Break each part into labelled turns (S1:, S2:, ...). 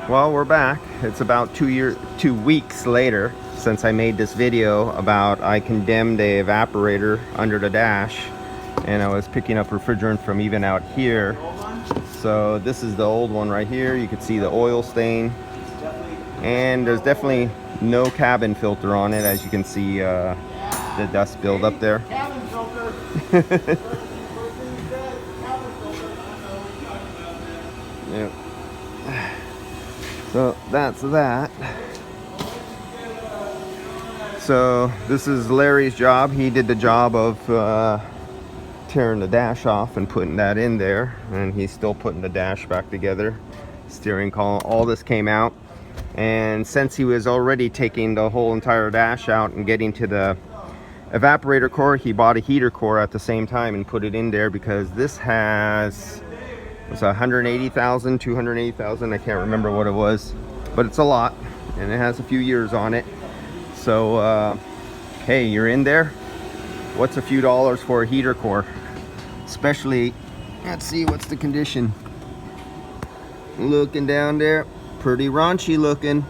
S1: Well, we're back. It's about 2 weeks later since I made this video about I condemned a evaporator under the dash, and I was picking up refrigerant from even out here. So this is the old one right here. You can see the oil stain, and there's definitely no cabin filter on it, as you can see the dust build up there.
S2: Cabin filter.
S1: Yep. So that's that. So this is Larry's job. He did the job of tearing the dash off and putting that in there, and he's still putting the dash back together. Steering column, all this came out, and since he was already taking the whole entire dash out and getting to the evaporator core, he bought a heater core at the same time and put it in there, because this has, it's 180,000, 280,000, I can't remember what it was, but it's a lot, and it has a few years on it. So hey, you're in there, what's a few dollars for a heater core? Especially, let's see, what's the condition? Looking down there, pretty raunchy looking.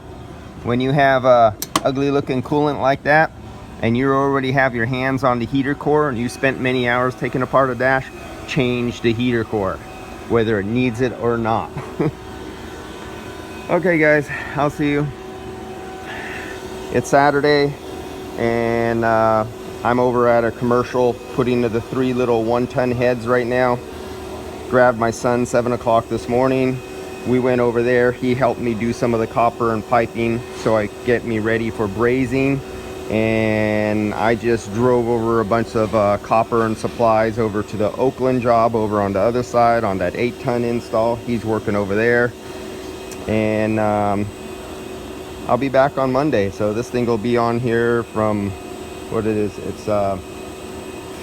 S1: When you have a ugly looking coolant like that, and you already have your hands on the heater core, and you spent many hours taking apart a dash, change the heater core, whether it needs it or not. Okay guys, I'll see you. It's Saturday, and I'm over at a commercial putting the 3 little 1-ton heads right now. Grabbed my son 7 o'clock this morning. We went over there. He helped me do some of the copper and piping so I get me ready for brazing. And I just drove over a bunch of copper and supplies over to the Oakland job over on the other side on that 8-ton install. He's working over there. And I'll be back on Monday. So this thing will be on here from what it is. It's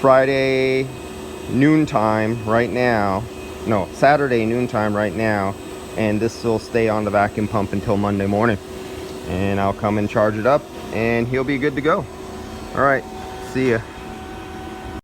S1: Friday noontime right now. No, Saturday noontime right now. And this will stay on the vacuum pump until Monday morning. And I'll come and charge it up, and he'll be good to go. All right, see ya.